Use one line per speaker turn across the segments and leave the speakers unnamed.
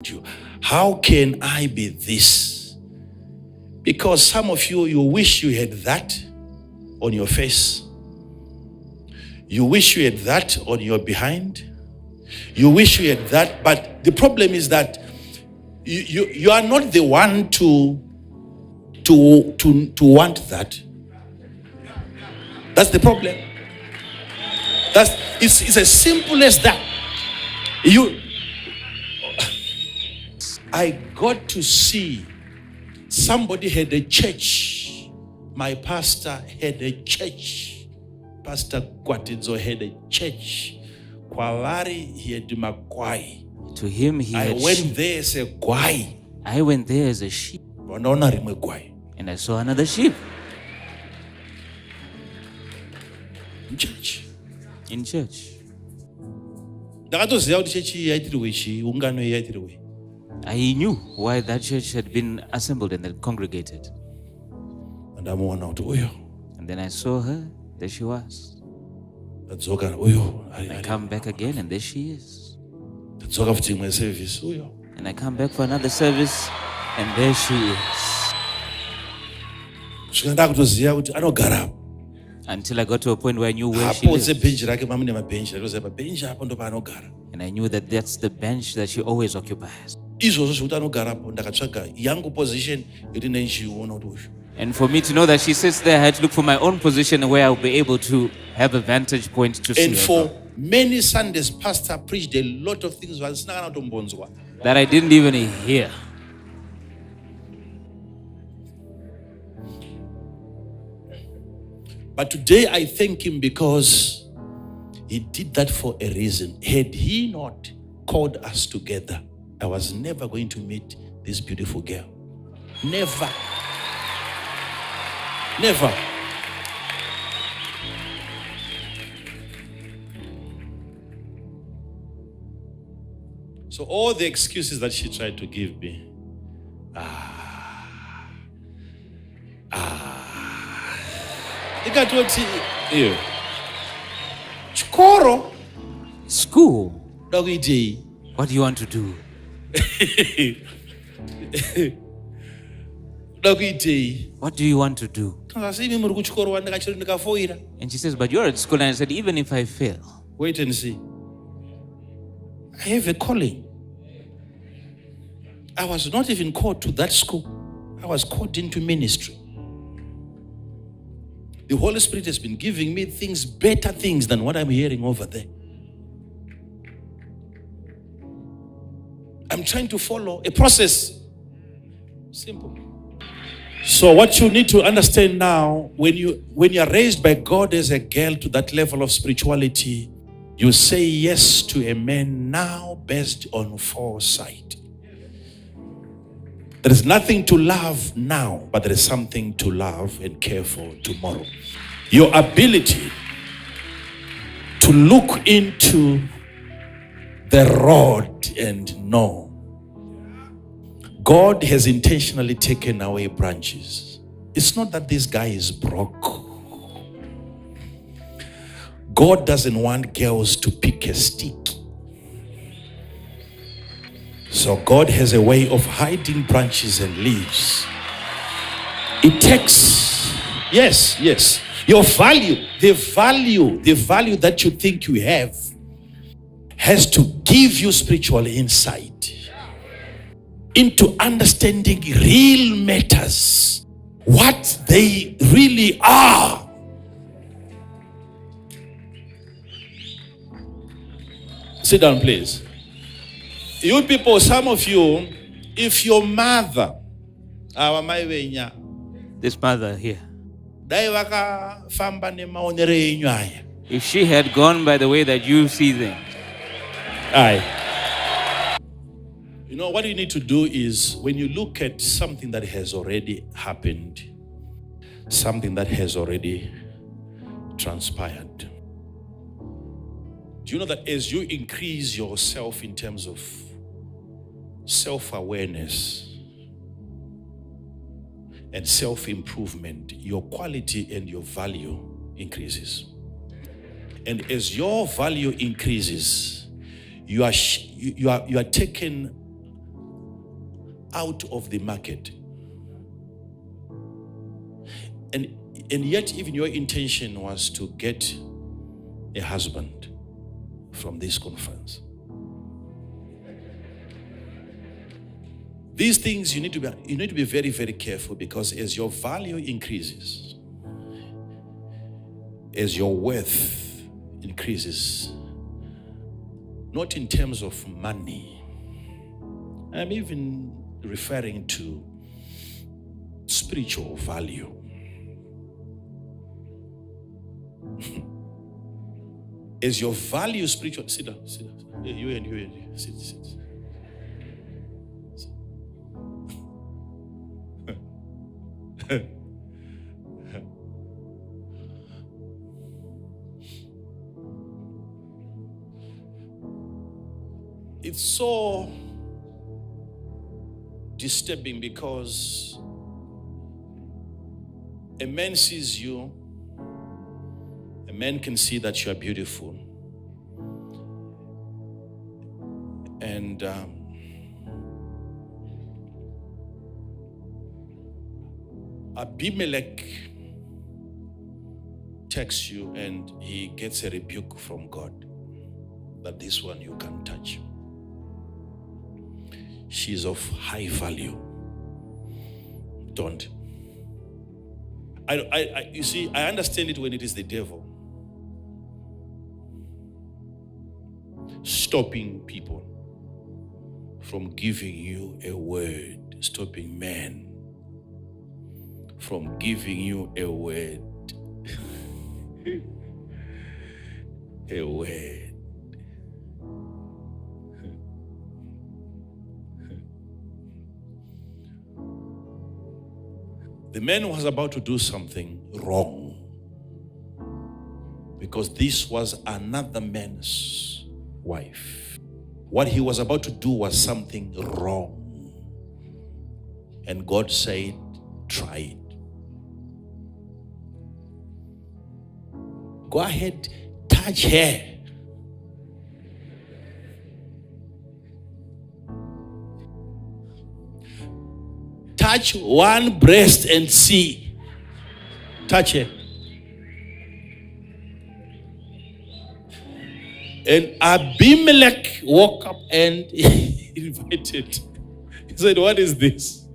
you. How can I be this? Because some of you wish you had that on your face. You wish you had that on your behind. You wish you had that, but the problem is that you are not the one to want that. That's the problem. It's as simple as that. I got to see somebody had a church. My pastor had a church. Pastor Kwatidzo had a church. Kwavari, he had makwai.
To him, he
I
had
went
sheep.
there as a kwai.
I went there as a sheep, and I saw another sheep
Church.
in church. I knew why that church had been assembled and then congregated.
And
then I saw her, there she was. I come back again, and there she is. And I come back for another service, and there she is. Until I got to a point where I knew where she lived. And I knew that that's the bench that she always occupies. And for me to know that she sits there, I had to look for my own position where I'll be able to have a vantage point to see
And
her
for
from.
many Sundays, Pastor preached a lot of things
That I didn't even hear.
But today I thank him because he did that for a reason. Had he not called us together, I was never going to meet this beautiful girl. Never. Never. So all the excuses that she tried to give me,
School? What do you want to do? What do you want to do? And she says, but you're at school. And I said, even if I fail,
wait and see. I have a calling. I was not even called to that school. I was called into ministry. The Holy Spirit has been giving me things, better things than what I'm hearing over there. I'm trying to follow a process. Simple. So what you need to understand now, when you are raised by God as a girl to that level of spirituality, you say yes to a man now based on foresight. There is nothing to love now, but there is something to love and care for tomorrow. Your ability to look into the rod and know. God has intentionally taken away branches. It's not that this guy is broke. God doesn't want girls to pick a stick. So God has a way of hiding branches and leaves. It takes, yes, your value, the value that you think you have has to give you spiritual insight into understanding real matters, what they really are. Sit down, please. You people, some of you, if your mother,
this mother here, if she had gone by the way that you see things,
you know what you need to do is, when you look at something that has already happened, something that has already transpired, do you know that as you increase yourself in terms of self-awareness and self-improvement, your quality and your value increases? And as your value increases, you are taken out of the market. And yet even your intention was to get a husband from this conference. These things you need to be very, very careful, because as your value increases, as your worth increases, not in terms of money, I'm even referring to spiritual value. As your value spiritual, sit down. You and sit. It's so disturbing, because a man sees you, a man can see that you are beautiful, and Abimelech texts you and he gets a rebuke from God that this one you can't touch. She's of high value. Don't. You see, I understand it when it is the devil stopping people from giving you a word, stopping men from giving you a word. A word. The man was about to do something wrong, because this was another man's wife. What he was about to do was something wrong. And God said, try it. Go ahead, touch her. Touch one breast and see. Touch her. And Abimelech woke up and invited. He said, what is this?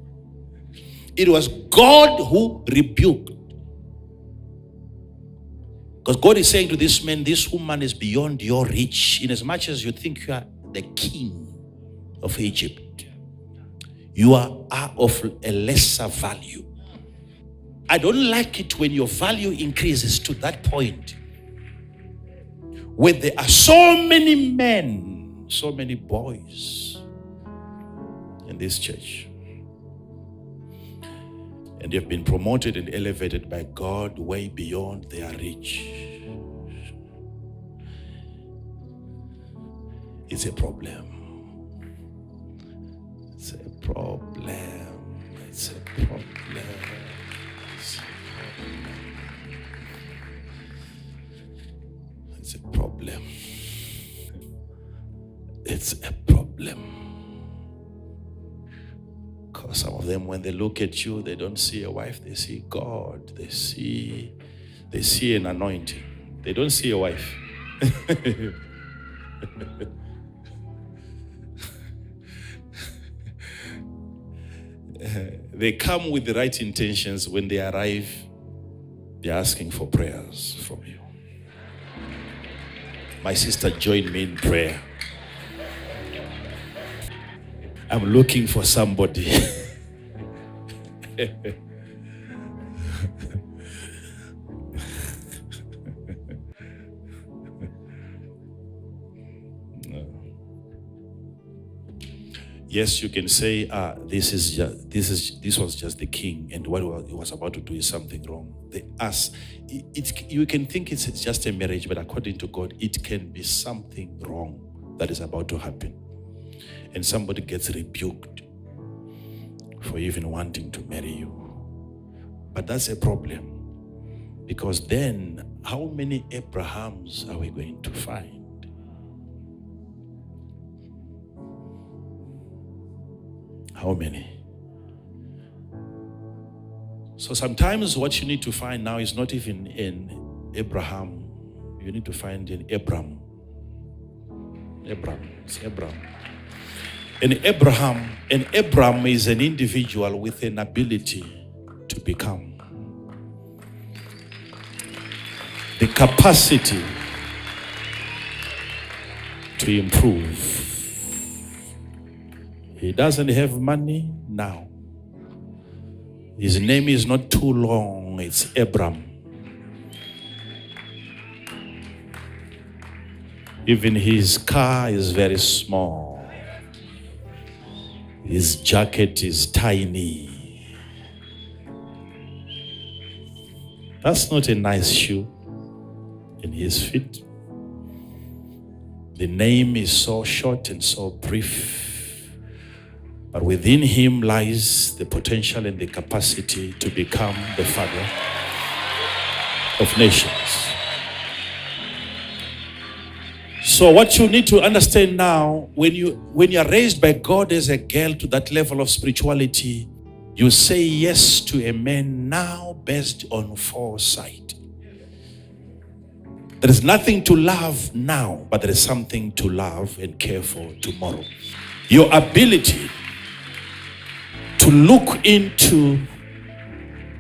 It was God who rebuked. Because God is saying to this man, this woman is beyond your reach. In as much as you think you are the king of Egypt, you are of a lesser value. I don't like it when your value increases to that point where there are so many men, so many boys in this church, and they've been promoted and elevated by God way beyond their reach. It's a problem. It's a problem. It's a problem. It's a problem. It's a problem. Because some of them, when they look at you, they don't see a wife, they see God. They see an anointing. They don't see a wife. They come with the right intentions. When they arrive, they're asking for prayers from you. My sister joined me in prayer. I'm looking for somebody. Yes, you can say, this was just the king, and what he was about to do is something wrong. You can think it's just a marriage, but according to God, it can be something wrong that is about to happen. And somebody gets rebuked for even wanting to marry you. But that's a problem, because then how many Abrahams are we going to find? How many? So sometimes what you need to find now is not even in Abraham. You need to find in Abram. It's Abram. And Abram is an individual with an ability to become. The capacity to improve. He doesn't have money now. His name is not too long. It's Abram. Even his car is very small. His jacket is tiny. That's not a nice shoe in his feet. The name is so short and so brief. But within him lies the potential and the capacity to become the father of nations. So what you need to understand now, when you are raised by God as a girl to that level of spirituality, you say yes to a man now based on foresight. There is nothing to love now, but there is something to love and care for tomorrow. Your ability to look into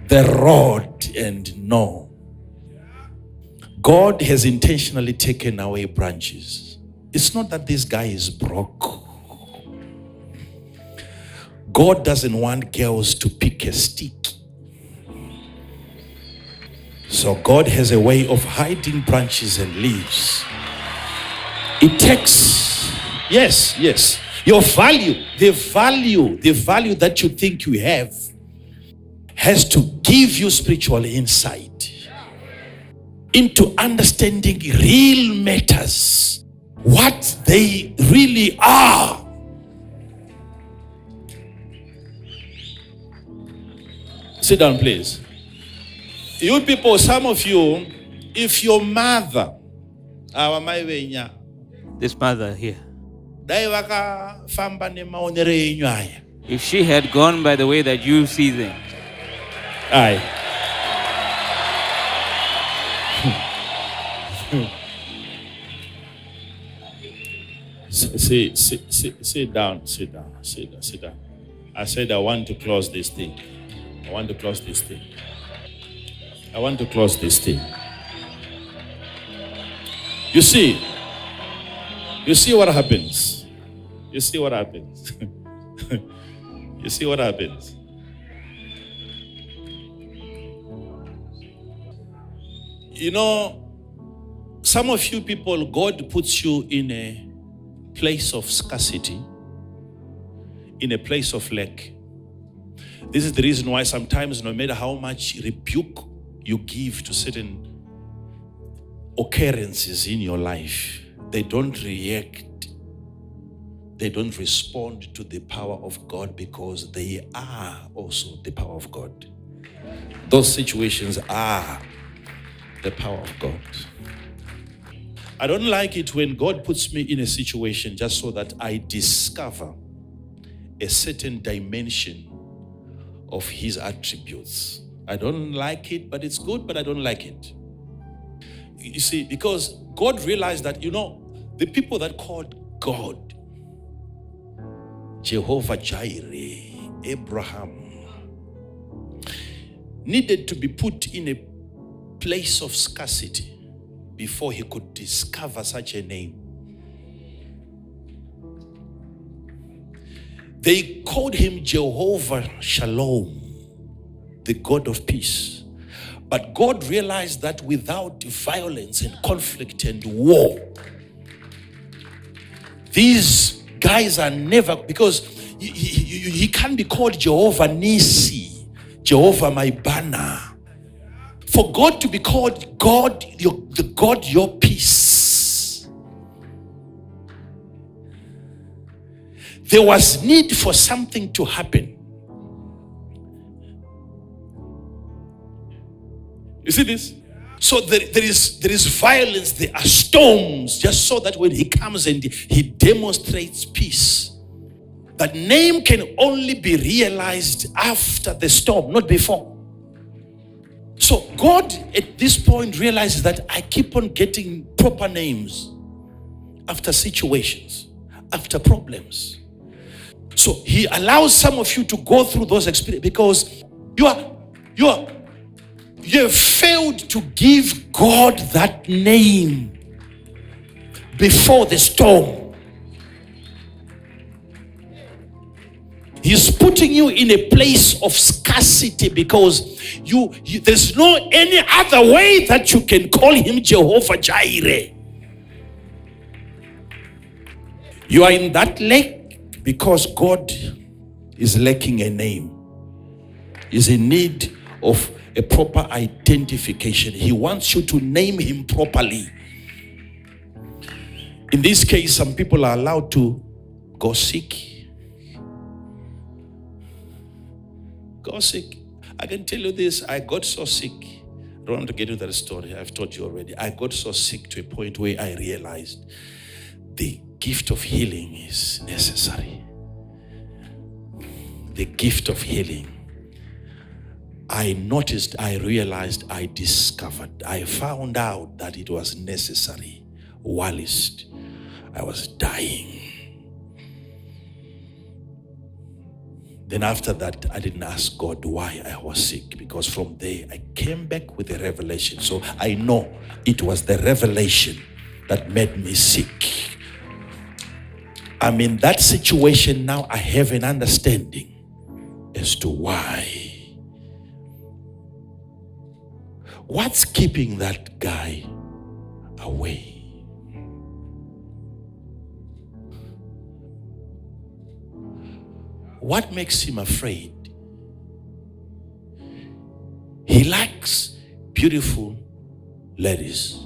the rod and know. God has intentionally taken away branches. It's not that this guy is broke. God doesn't want girls to pick a stick. So God has a way of hiding branches and leaves. It takes, yes, your value, the value that you think you have has to give you spiritual insight into understanding real matters, what they really are. Sit down, please. You people, some of you, if your mother,
This mother here,
if
if she had gone by the way that you see them,
aye. Sit down. I said I want to close this thing. You see what happens. You see what happens. You know, some of you people, God puts you in a place of scarcity, in a place of lack. This is the reason why sometimes, no matter how much rebuke you give to certain occurrences in your life, they don't react, they don't respond to the power of God, because they are also the power of God. Those situations are the power of God. I don't like it when God puts me in a situation just so that I discover a certain dimension of his attributes. I don't like it, but it's good, but I don't like it. You see, because God realized that, the people that called God, Jehovah Jireh, Abraham, needed to be put in a place of scarcity before he could discover such a name. They called him Jehovah Shalom, the God of peace. But God realized that without violence and conflict and war, these guys are never, because he can't be called Jehovah Nisi, Jehovah my banner. For God to be called God, the God your peace, there was need for something to happen. You see this? So there is violence, there are storms, just so that when he comes and he demonstrates peace. That name can only be realized after the storm, not before. So God at this point realizes that I keep on getting proper names after situations, after problems. So he allows some of you to go through those experiences because you have failed to give God that name before the storm. He's putting you in a place of scarcity because there's no any other way that you can call him Jehovah Jireh. You are in that lake because God is lacking a name. He's in need of a proper identification. He wants you to name him properly. In this case, some people are allowed to go sick. Go sick. I can tell you this, I got so sick. I don't want to get into that story. I've told you already. I got so sick to a point where I realized the gift of healing is necessary. The gift of healing. I noticed, I realized, I discovered, I found out that it was necessary whilst I was dying. Then after that, I didn't ask God why I was sick, because from there I came back with a revelation. So I know it was the revelation that made me sick. I'm in that situation now. I have an understanding as to why. What's keeping that guy away? What makes him afraid? He likes beautiful ladies,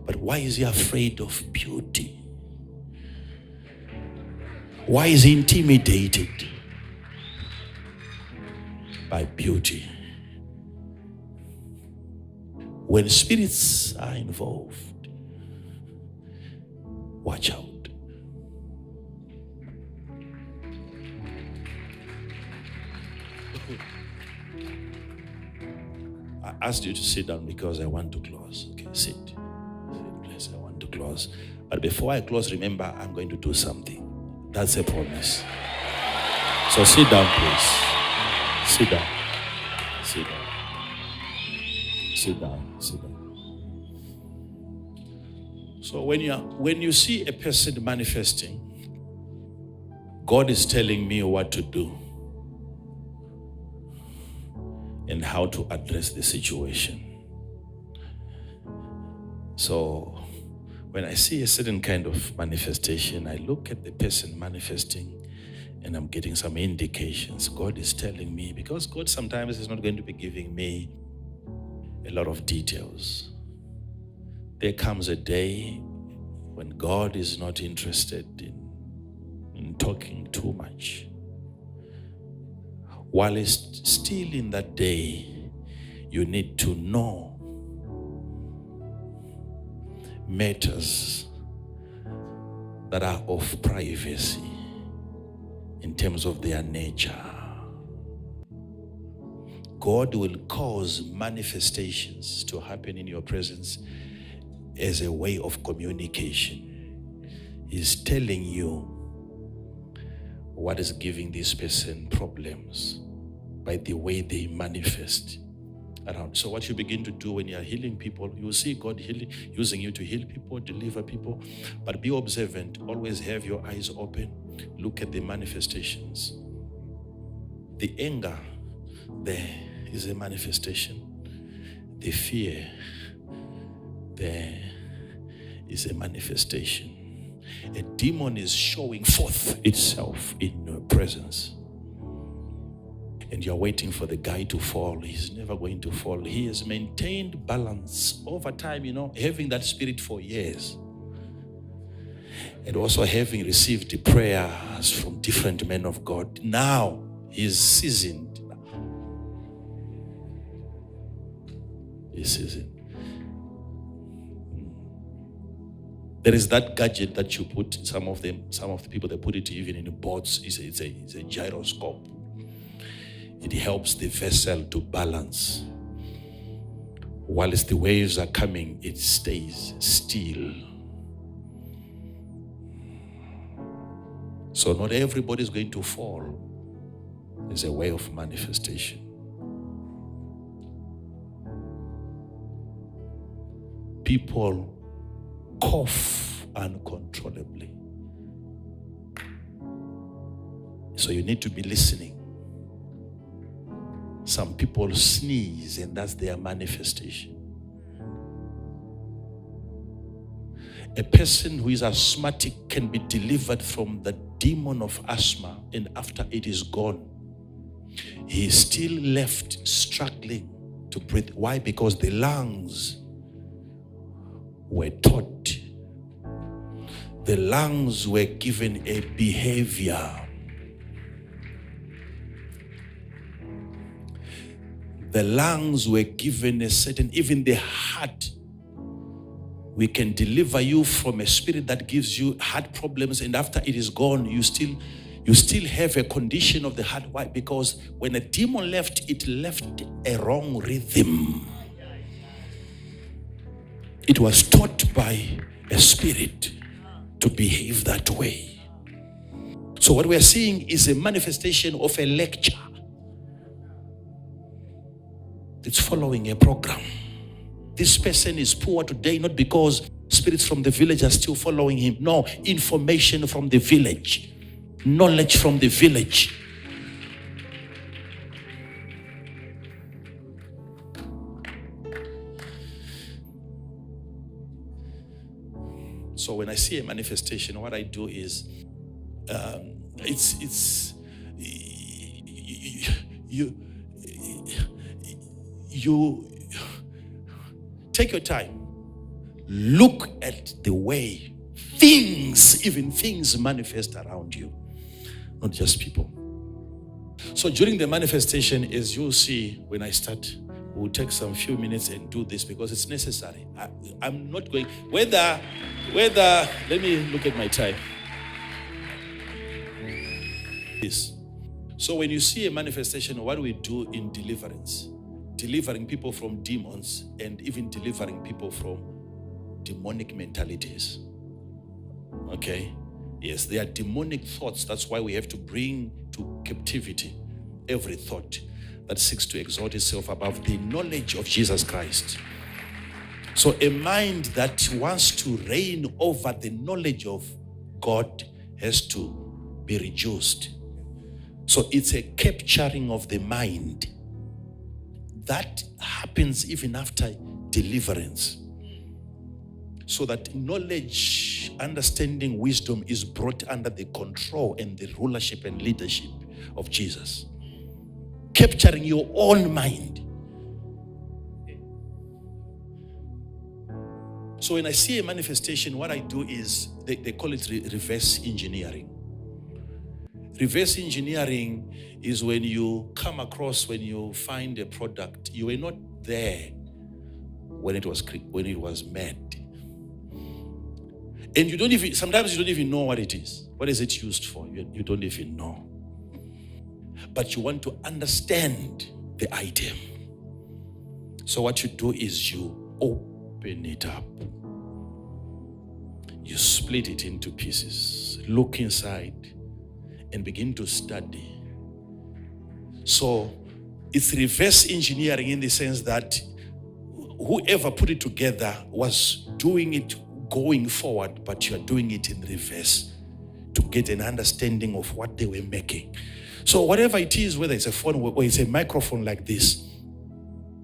but why is he afraid of beauty? Why is he intimidated by beauty? When spirits are involved, watch out. I asked you to sit down because I want to close. Okay, sit. Please, I want to close. But before I close, remember, I'm going to do something. That's a promise. So sit down, please. Sit down. Sit down. Sit down. Sit down. So when you see a person manifesting, God is telling me what to do and how to address the situation. So when I see a certain kind of manifestation, I look at the person manifesting and I'm getting some indications. God is telling me, because God sometimes is not going to be giving me a lot of details. There comes a day when God is not interested in talking too much. While it's still in that day, you need to know matters that are of privacy in terms of their nature. God will cause manifestations to happen in your presence as a way of communication. He's telling you what is giving this person problems by the way they manifest around. So what you begin to do when you are healing people, you will see God using you to heal people, deliver people. But be observant. Always have your eyes open. Look at the manifestations. The anger, there is a manifestation. The fear, there is a manifestation. A demon is showing forth itself in your presence. And you're waiting for the guy to fall. He's never going to fall. He has maintained balance over time, having that spirit for years. And also having received the prayers from different men of God. Now he's seasoned. He's seasoned. There is that gadget that you put, some of the people, they put it even in boats. It's a gyroscope. It helps the vessel to balance. Whilst the waves are coming, it stays still. So not everybody is going to fall. There's a way of manifestation. People cough uncontrollably. So you need to be listening. Some people sneeze and that's their manifestation. A person who is asthmatic can be delivered from the demon of asthma, and after it is gone, he is still left struggling to breathe. Why? Because the lungs were taught. The lungs were given a behavior. The lungs were given a certain, even the heart. We can deliver you from a spirit that gives you heart problems, and after it is gone, you still have a condition of the heart. Why? Because when a demon left, it left a wrong rhythm. It was taught by a spirit to behave that way. So what we are seeing is a manifestation of a lecture. It's following a program. This person is poor today, not because spirits from the village are still following him. No, information from the village. Knowledge from the village. So when I see a manifestation, what I do is, you take your time. Look at the way even things manifest around you, not just people. So during the manifestation, as you'll see when I start, we'll take some few minutes and do this because it's necessary. I'm not going, whether, let me look at my time. This. So when you see a manifestation, what do we do in deliverance? Delivering people from demons and even delivering people from demonic mentalities. Okay? Yes, they are demonic thoughts. That's why we have to bring to captivity every thought that seeks to exalt itself above the knowledge of Jesus Christ. So a mind that wants to reign over the knowledge of God has to be reduced. So it's a capturing of the mind. That happens even after deliverance. So that knowledge, understanding, wisdom is brought under the control and the rulership and leadership of Jesus. Capturing your own mind. So when I see a manifestation, what I do is, they call it reverse engineering. Reverse engineering is when you come across, when you find a product, you were not there when it was made. And sometimes you don't even know what it is. What is it used for? You don't even know. But you want to understand the item. So what you do is you open it up. You split it into pieces. Look inside and begin to study. So it's reverse engineering in the sense that whoever put it together was doing it going forward, but you're doing it in reverse to get an understanding of what they were making. So whatever it is, whether it's a phone or it's a microphone like this,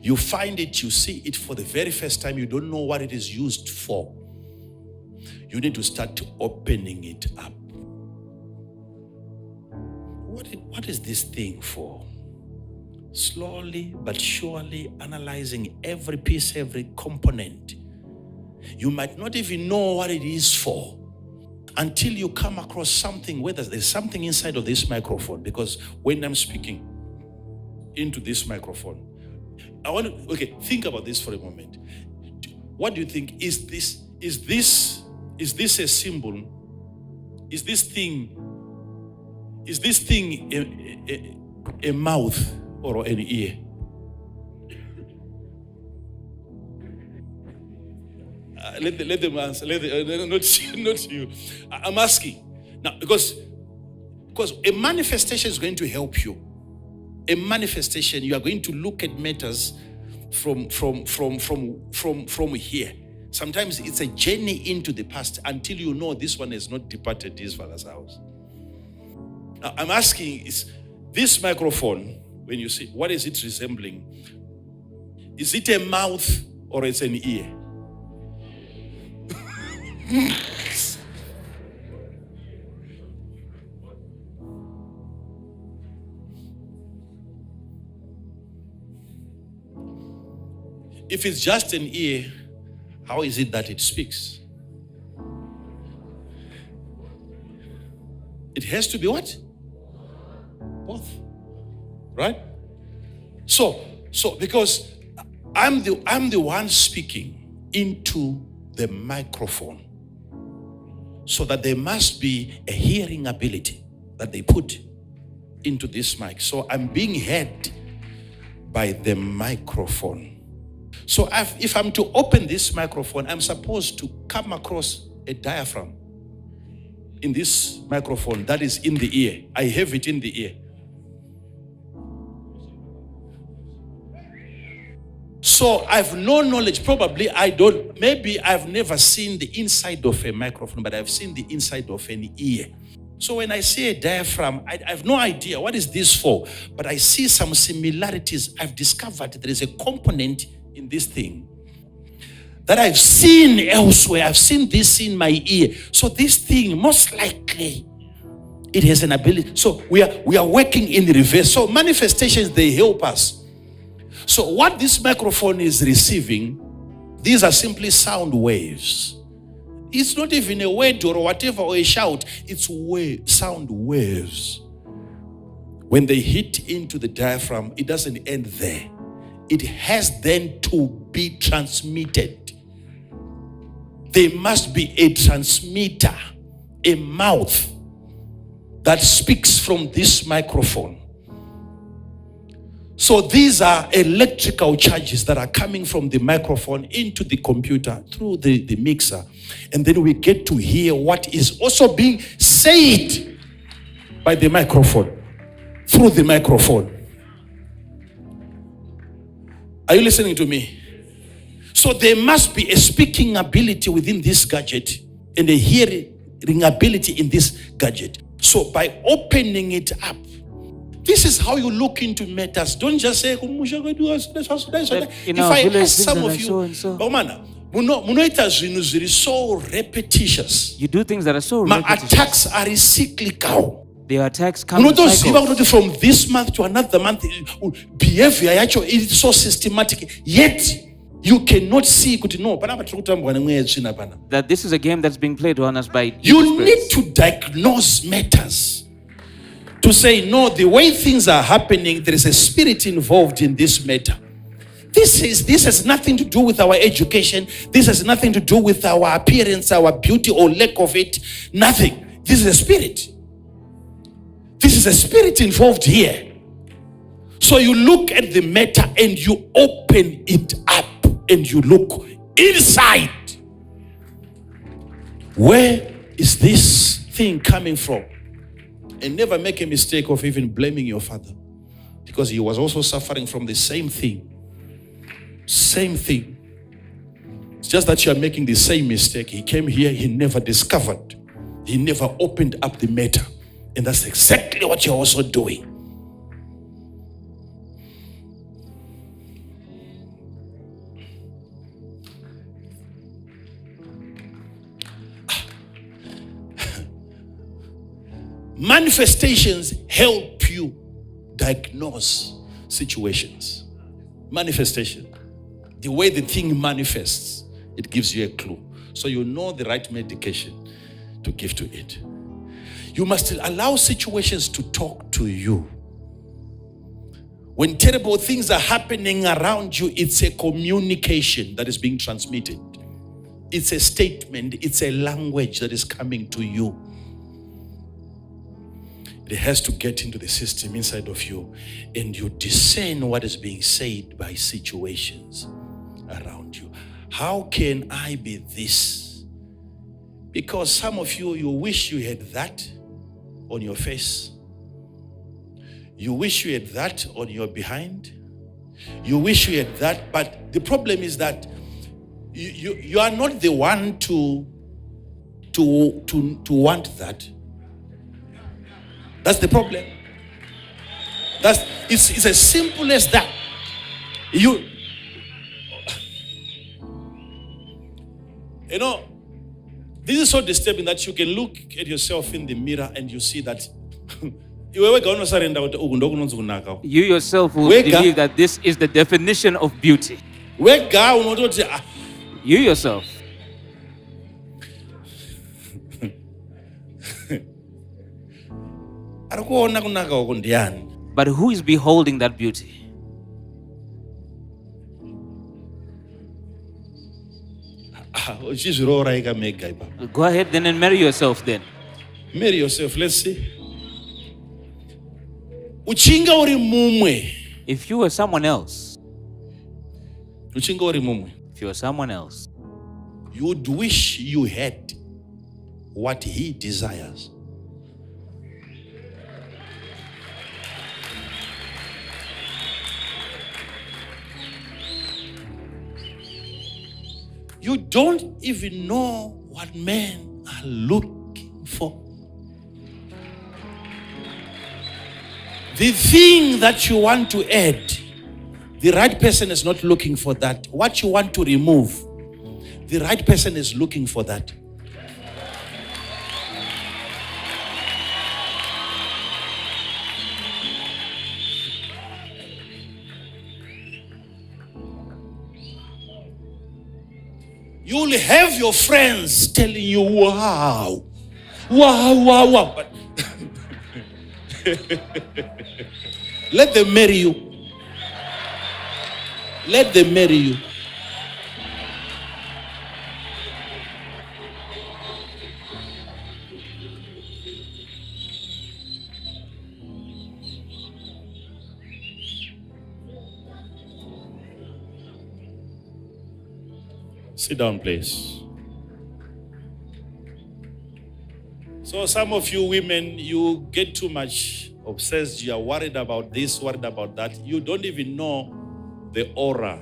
you find it, you see it for the very first time, you don't know what it is used for. You need to start opening it up. What is this thing for? Slowly but surely analyzing every piece, every component. You might not even know what it is for until you come across something, whether there's something inside of this microphone. Because when I'm speaking into this microphone, think about this for a moment. What do you think? Is this Is this a symbol? Is this thing a mouth or an ear? Let them answer. Not you. I'm asking now because a manifestation is going to help you. A manifestation, you are going to look at matters from here. Sometimes it's a journey into the past until you know this one has not departed his father's house. Now, I'm asking, is this microphone, when you see, what is it resembling? Is it a mouth or it's an ear? If it's just an ear, how is it that it speaks? It has to be what? Both. Right? So because I'm the one speaking into the microphone. So that there must be a hearing ability that they put into this mic. So I'm being heard by the microphone. So if I'm to open this microphone, I'm supposed to come across a diaphragm in this microphone that is in the ear. I have it in the ear. So I've no knowledge. Probably maybe I've never seen the inside of a microphone, but I've seen the inside of an ear. So when I see a diaphragm, I have no idea what is this for, but I see some similarities. I've discovered there is a component in this thing that I've seen elsewhere. I've seen this in my ear. So this thing, most likely, it has an ability. So we are working in reverse. So manifestations, they help us. So what this microphone is receiving, these are simply sound waves. It's not even a word or whatever or a shout. It's sound waves. When they hit into the diaphragm, it doesn't end there. It has then to be transmitted. There must be a transmitter, a mouth that speaks from this microphone. So these are electrical charges that are coming from the microphone into the computer through the mixer. And then we get to hear what is also being said by the microphone, through the microphone. Are you listening to me? So there must be a speaking ability within this gadget and a hearing ability in this gadget. So by opening it up, this is how you look into matters. Don't just say, if I ask some of you, so repetitious.
You do things that are so
My
repetitious.
attacks are cyclical.
Their attacks come in cycles.
From this month to another month, behavior actually is so systematic. Yet you cannot see
That this is a game that's being played on us by
you need to diagnose matters. To say, no, the way things are happening, there is a spirit involved in this matter. This has nothing to do with our education. This has nothing to do with our appearance, our beauty or lack of it. Nothing. This is a spirit. This is a spirit involved here. So you look at the matter and you open it up and you look inside. Where is this thing coming from? And never make a mistake of even blaming your father, because he was also suffering from the same thing. Same thing. It's just that you are making the same mistake. He came here, he never discovered. He never opened up the matter. And that's exactly what you're also doing. Manifestations help you diagnose situations. Manifestation. The way the thing manifests, it gives you a clue. So you know the right medication to give to it. You must allow situations to talk to you. When terrible things are happening around you, it's a communication that is being transmitted. It's a statement. It's a language that is coming to you. It has to get into the system inside of you, and you discern what is being said by situations around you. How can I be this? Because some of you, you wish you had that on your face. You wish you had that on your behind. You wish you had that, but the problem is that you are not the one to want that. That's the problem. It's as simple as that. You know, this is so disturbing that you can look at yourself in the mirror and you see that you
yourself will believe that this is the definition of beauty. You yourself. But who is beholding that beauty? Go ahead then and marry yourself then.
Marry yourself, let's see. If
If you were someone else,
you would wish you had what he desires. You don't even know what men are looking for. The thing that you want to add, the right person is not looking for that. What you want to remove, the right person is looking for that. You'll have your friends telling you, wow, but let them marry you. Let them marry you. Sit down, please. So some of you women, you get too much obsessed. You are worried about this, worried about that. You don't even know the aura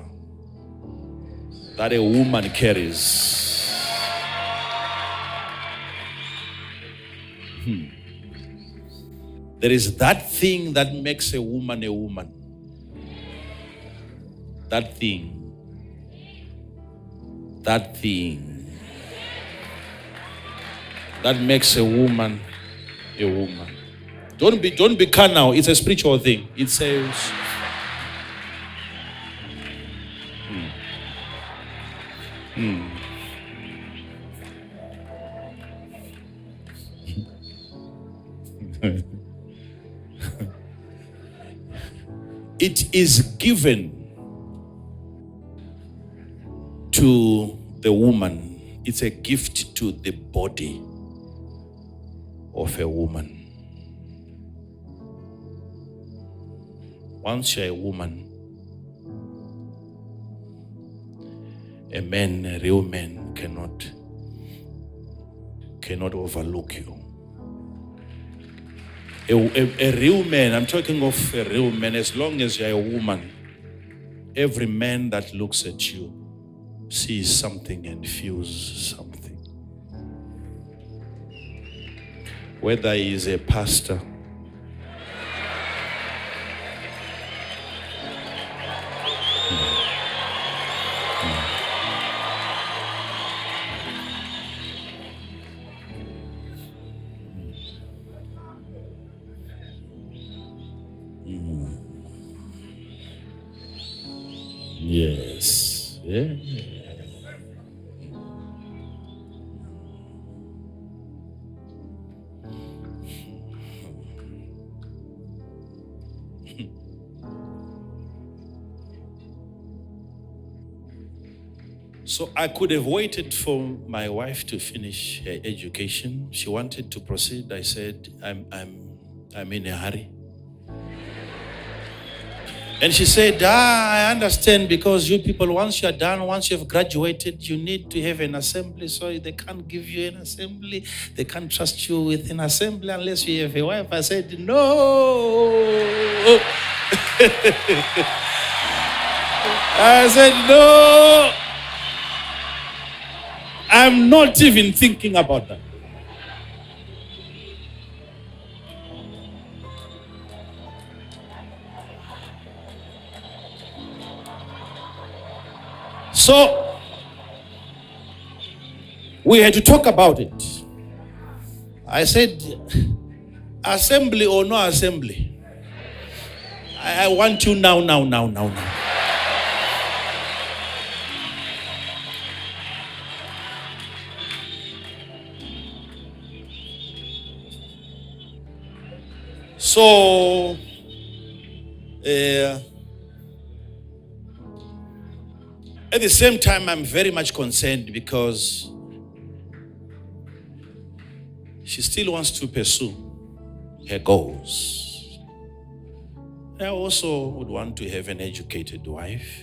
that a woman carries. There is that thing that makes a woman a woman. That thing. That thing that makes a woman a woman. Don't be carnal. It's a spiritual thing. It says it is given to the woman. It's a gift to the body of a woman. Once you're a woman, a real man cannot overlook you. A real man, I'm talking of a real man, as long as you're a woman, every man that looks at you sees something and feels something. Whether he is a pastor, yes, yeah. So I could have waited for my wife to finish her education. She wanted to proceed. I said, I'm in a hurry. And she said, I understand, because you people, once you're done, once you've graduated, you need to have an assembly. So they can't give you an assembly. They can't trust you with an assembly unless you have a wife. I said, no. I said, no. I'm not even thinking about that. So we had to talk about it. I said, assembly or no assembly, I want you now. So at the same time, I'm very much concerned because she still wants to pursue her goals. I also would want to have an educated wife.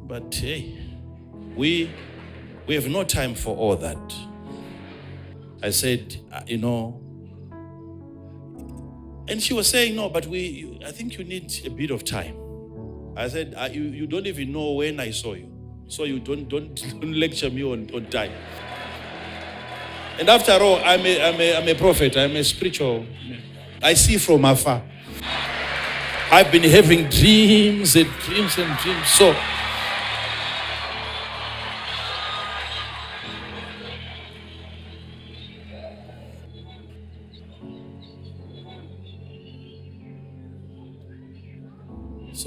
But hey, we have no time for all that. I said, and she was saying, no, but I think you need a bit of time. I said, you don't even know when I saw you. So you don't lecture me on time. And after all, I'm a prophet. I'm a spiritual. I see from afar. I've been having dreams and dreams and dreams. So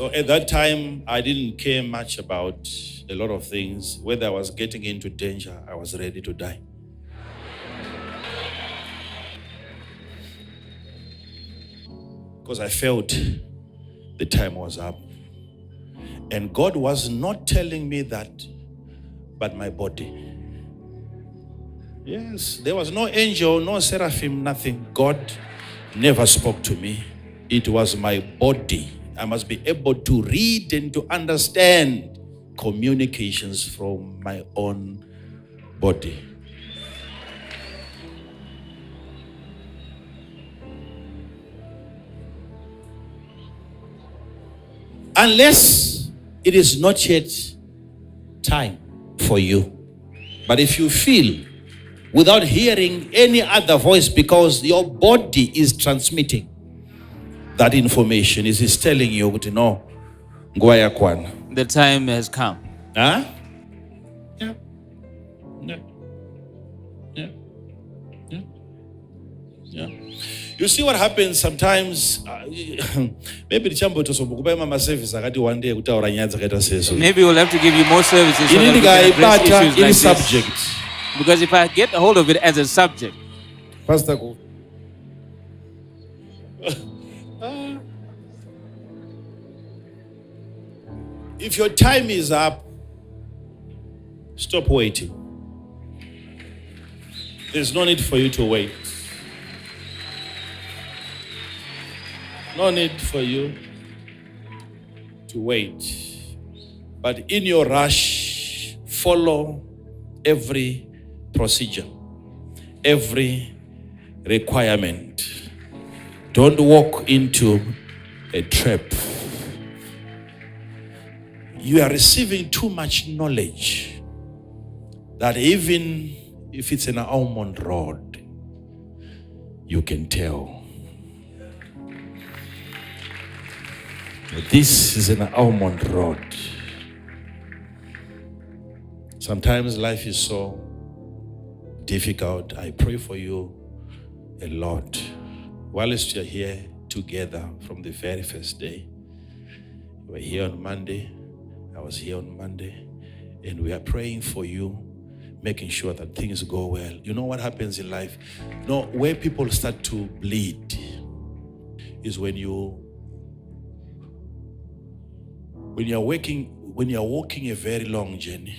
at that time, I didn't care much about a lot of things. Whether I was getting into danger, I was ready to die. Because I felt the time was up. And God was not telling me that, but my body. Yes, there was no angel, no seraphim, nothing. God never spoke to me. It was my body. I must be able to read and to understand communications from my own body. Unless it is not yet time for you. But if you feel without hearing any other voice, because your body is transmitting that information, is telling you, no,
the time has come.
Huh? Yeah. You see what happens sometimes? Maybe the chamber to some service. I got one day without
maybe we'll have to give you more services so that we can address issues like
subject.
This. Because if I get a hold of it as a subject,
Pastor, if your time is up, stop waiting. There's no need for you to wait. No need for you to wait. But in your rush, follow every procedure, every requirement. Don't walk into a trap. You are receiving too much knowledge that even if it's an almond road, you can tell. This is an almond road. Sometimes life is so difficult. I pray for you a lot. Whilst you're here together from the very first day, we were here on Monday. I was here on Monday. And we are praying for you, making sure that things go well. You know what happens in life? No, where people start to bleed is when you're working when you're walking a very long journey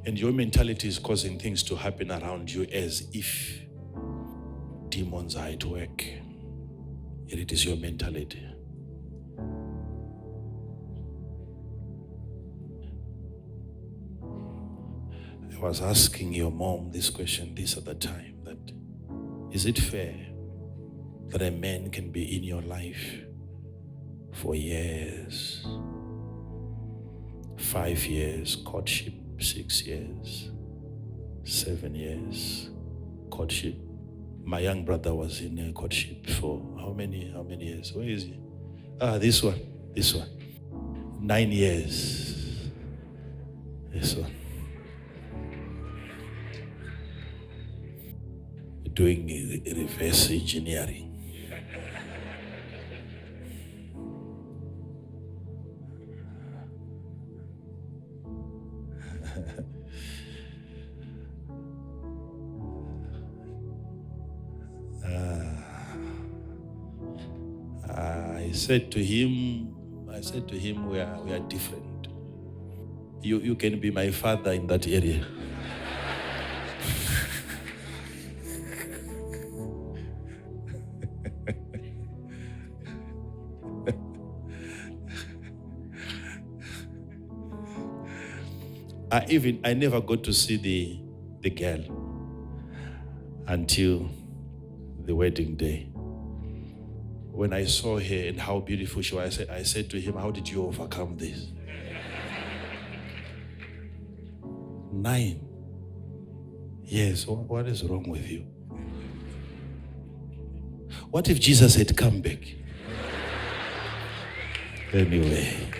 and your mentality is causing things to happen around you as if demons are at work, and it is your mentality. I was asking your mom this question this other time, that is it fair that a man can be in your life for years, 5 years courtship, 6 years, 7 years courtship? My young brother was in a courtship for how many years? Where is he? This one. 9 years. This one. Doing reverse engineering. I said to him, we are different. You can be my father in that area. I never got to see the girl until the wedding day. When I saw her and how beautiful she was, I said to him, how did you overcome this? 9 years. What is wrong with you? What if Jesus had come back? Anyway.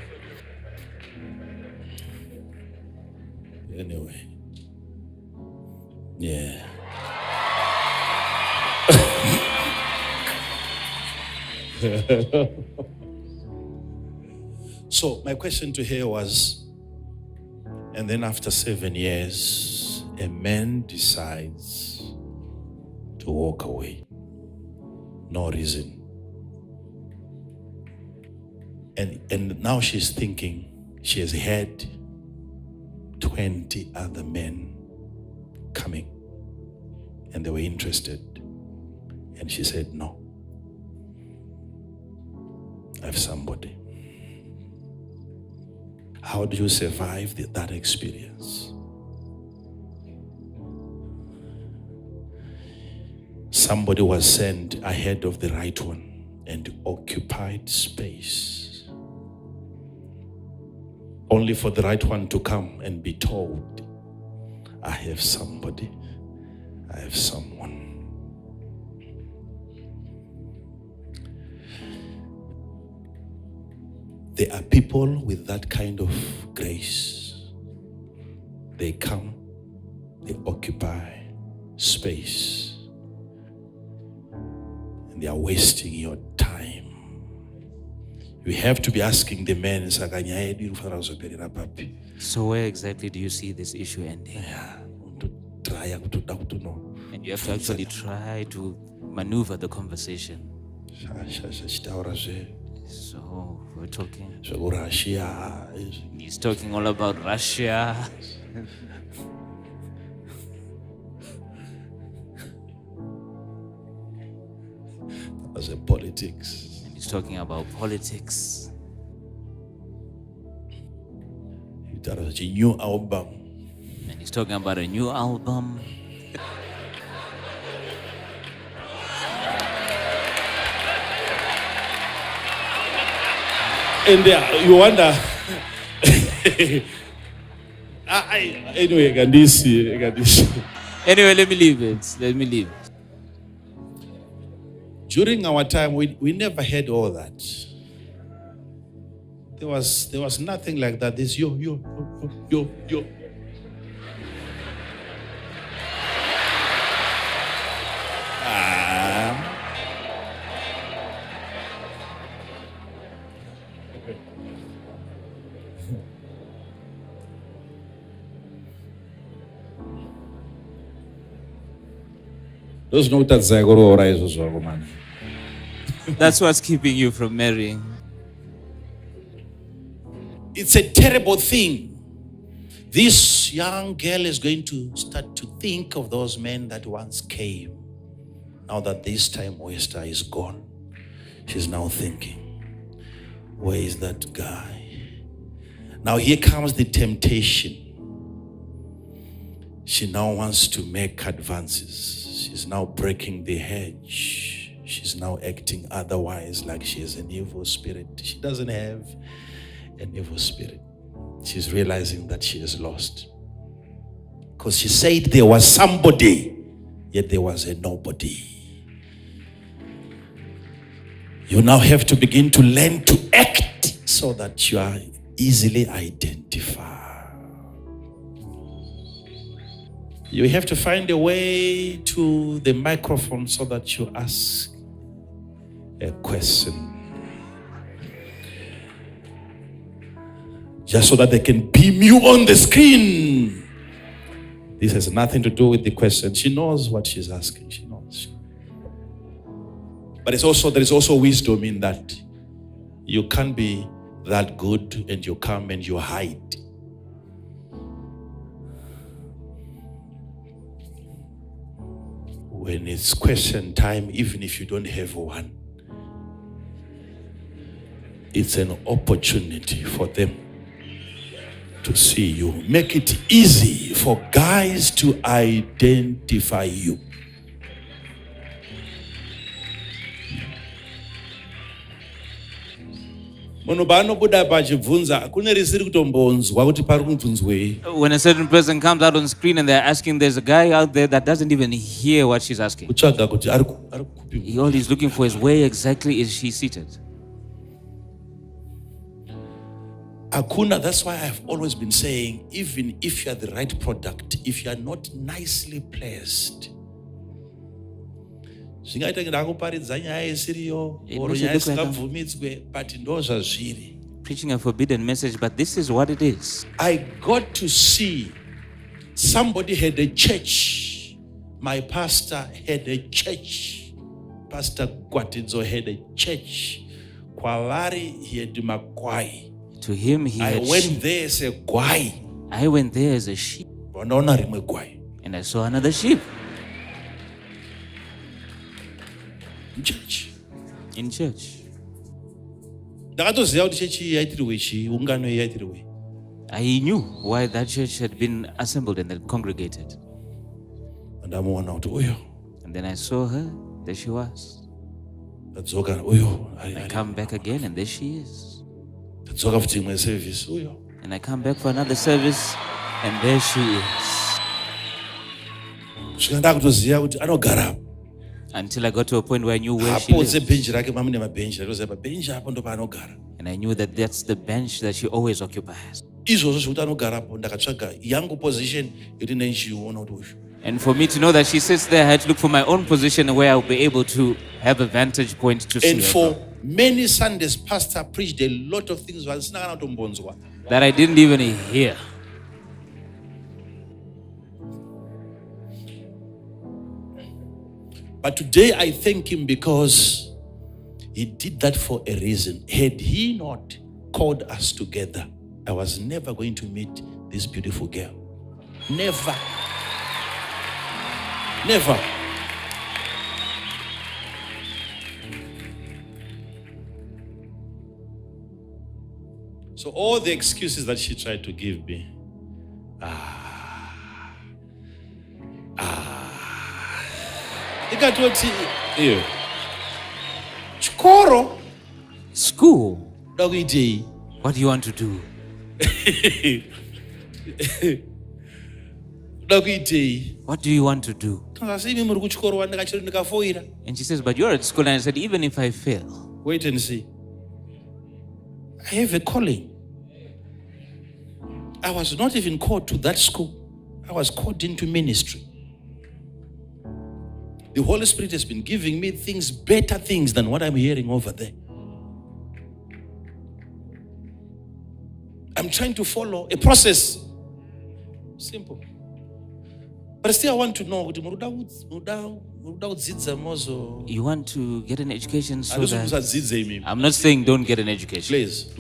Yeah. So my question to her was, and then after 7 years, a man decides to walk away. No reason. And now she's thinking she has had 20 other men coming and they were interested. And she said, no, I have somebody. How do you survive that experience? Somebody was sent ahead of the right one and occupied space, only for the right one to come and be told, I have somebody, I have someone. There are people with that kind of grace. They come, they occupy space, and they are wasting your time. You have to be asking the men,
so where exactly do you see this issue ending? And you have to actually try to maneuver the conversation. So we're talking. He's talking all about Russia.
As a politics.
And he's talking about politics.
A new album.
And he's talking about a new album.
And you wonder. Anyway,
let me leave it.
During our time, we never had all that. There was nothing like that. This yo. Those know that
That's what's keeping you from marrying.
It's a terrible thing. This young girl is going to start to think of those men that once came. Now that this time Wester is gone, she's now thinking, where is that guy? Now here comes the temptation. She now wants to make advances. She's now breaking the hedge. She's now acting otherwise, like she has an evil spirit. She doesn't have an evil spirit. She's realizing that she is lost. Because she said there was somebody, yet there was a nobody. You now have to begin to learn to act so that you are easily identified. You have to find a way to the microphone so that you ask a question. Just so that they can beam you on the screen. This has nothing to do with the question. She knows what she's asking. She knows. But there is also wisdom in that. You can't be that good and you come and you hide. When it's question time, even if you don't have one, it's an opportunity for them to see you. Make it easy for guys to identify you. When a
certain person comes out on screen and they're asking, there's a guy out there that doesn't even hear what she's asking. All he's looking for is where exactly is she seated.
That's why I've always been saying, even if you're the right product, if you're not nicely placed, preaching
a forbidden message, but this is what it is.
I got to see somebody had a church. My pastor had a church. Pastor Kwatidzo had a church. Kwavari, he had Makwai.
To him, he
I went there as a gwai.
I went there as a sheep. And I saw another sheep. In church. I knew why that church had been assembled and then congregated. And then I saw her. There she was. I come back again and there she is. And I come back for another service and there she is. Until I got to a point where I knew where she lived. And I knew that that's the bench that she always occupies. And for me to know that she sits there, I had to look for my own position where I'll be able to have a vantage point to see her.
And for many Sundays, Pastor preached a lot of things that
I didn't even hear.
But today I thank him because he did that for a reason. Had he not called us together, I was never going to meet this beautiful girl. Never. Never. So all the excuses that she tried to give me,
School. What do you want to do? What do you want to do? And she says, but you're at school. And I said, even if I fail,
wait and see. I have a calling. I was not even called to that school. I was called into ministry. The Holy Spirit has been giving me things, better things than what I'm hearing over there. I'm trying to follow a process. Simple. But still I want to know,
you want to get an education so that... I'm not saying don't get an education.
please.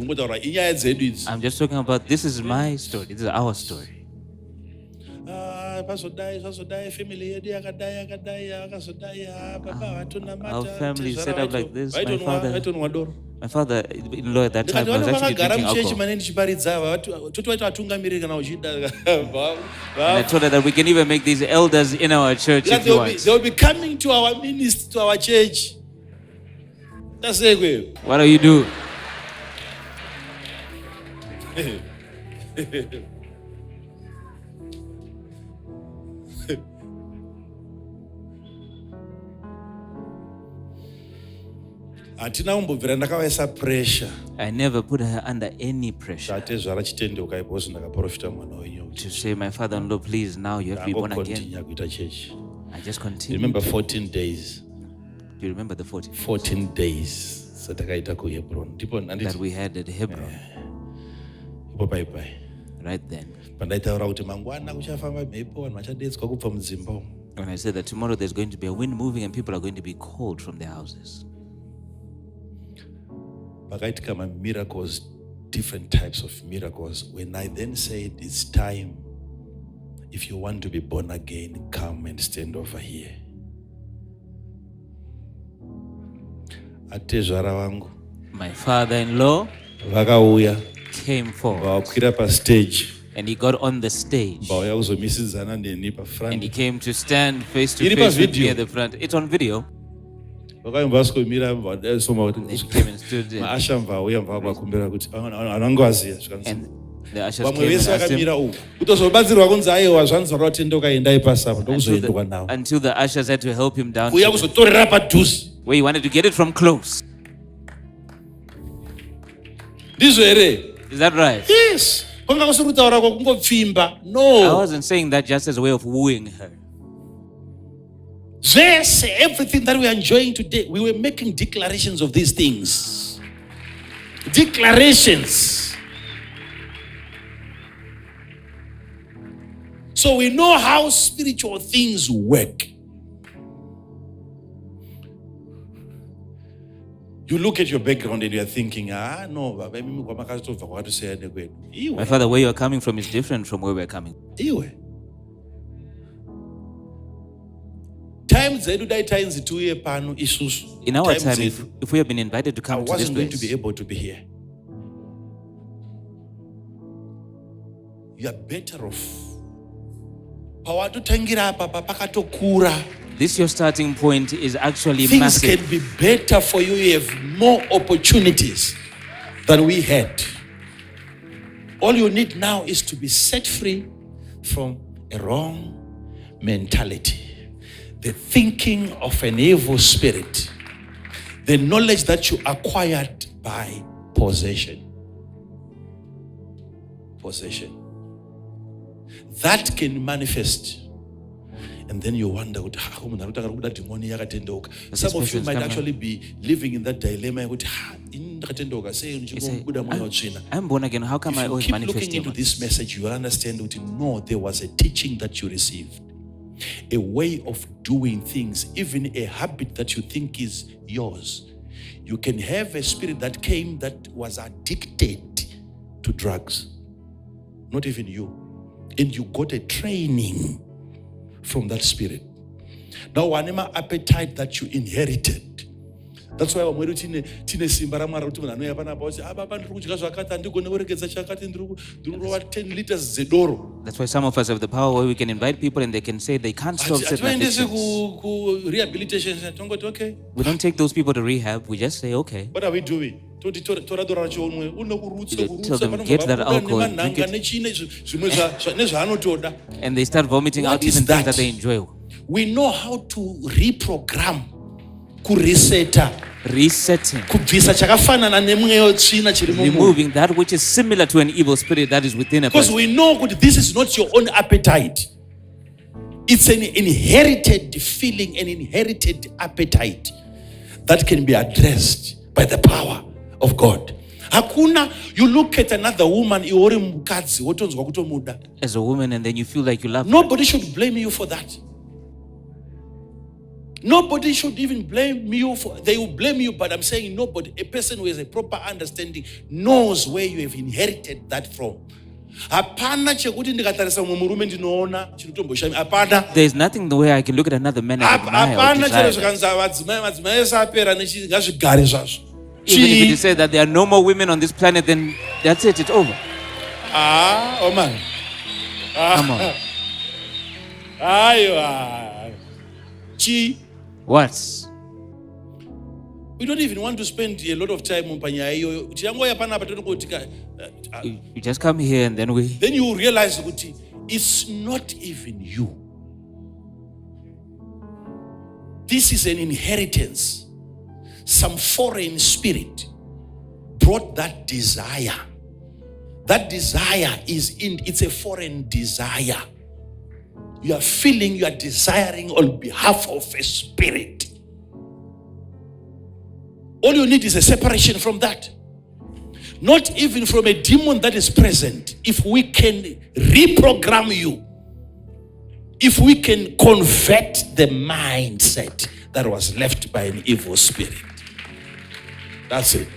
I'm just talking about this is my story. This is our story.
Our
family is set up like this. My father-in-law at that time was actually drinking alcohol. And I told her that we can even make these elders in our church if you want.
They'll be coming to our ministry, to our church. That's it.
What do you do?
I
never put her under any pressure to say, my father-in-law, please, now you have to be born again. I just continued.
Remember 14 days?
Do you remember the 14 days?
14 days
that we had at Hebron? Right then. When I said that tomorrow there's going to be a wind moving and people are going to be called from their houses.
Miracles, different types of miracles. When I then said it's time, if you want to be born again, come and stand over here.
My father-in-law came forward
stage.
And he got on the stage and he came to stand face to face with me at the front. It's on video. They came and stood there. And the ushers came and asked him until the ushers had to help him down where he wanted to get it from close. Is that right?
Yes. No.
I wasn't saying that just as a way of wooing her.
Yes, everything that we are enjoying today, we were making declarations of these things. Declarations. So we know how spiritual things work. You look at your background and you are thinking, no.
My father, where you are coming from is different from where we are coming. In our time, if we have been invited to come to this place, I wasn't
going to be able to be here. You are better off.
This your starting point is actually
things
massive.
Things can be better for you. You have more opportunities than we had. All you need now is to be set free from a wrong mentality. The thinking of an evil spirit. The knowledge that you acquired by possession. Possession. That can manifest. And then you wonder, some of you might actually be living in that dilemma.
I'm born again. How come I always manifest?
If you keep looking into this message, you will understand that no, there was a teaching that you received. A way of doing things, even a habit that you think is yours. You can have a spirit that came that was addicted to drugs. Not even you. And you got a training from that spirit. Now, whatever appetite that you inherited. That's why I'm going to simba ramara kuti munhu anoya pana pauti ababa ndiri kudya zvakati andigone kuregedza chakati ndiri 10 liters zedoro.
That's why some of us have the power where we can invite people and they can say they can't stop certain addictions.
Rehabilitation, okay.
We don't take those people to rehab. We just say okay.
What are we doing? Tell them
get that alcohol, drink it. And they start vomiting out even things that they enjoy.
We know how to reprogram.
Resetting. Removing that which is similar to an evil spirit that is within a person.
Because we know that this is not your own appetite. It's an inherited feeling, an inherited appetite that can be addressed by the power of God. Hakuna, you look at another woman,
as a woman, and then you feel like you love
nobody should blame you for that. Nobody should even blame you for, they will blame you, but I'm saying nobody, a person who has a proper understanding knows where you have inherited that from.
There's nothing the way I can look at another man and admire or desire. Even if it said that there are no more women on this planet, then that's it, it's over.
Oh man.
Come on. What?
We don't even want to spend a lot of time on Panyayo.
You just come here and then
you realize it's not even you. This is an inheritance. Some foreign spirit brought that desire. That desire it's a foreign desire. You are feeling, you are desiring on behalf of a spirit. All you need is a separation from that. Not even from a demon that is present. If we can reprogram you, if we can convert the mindset that was left by an evil spirit. That's it.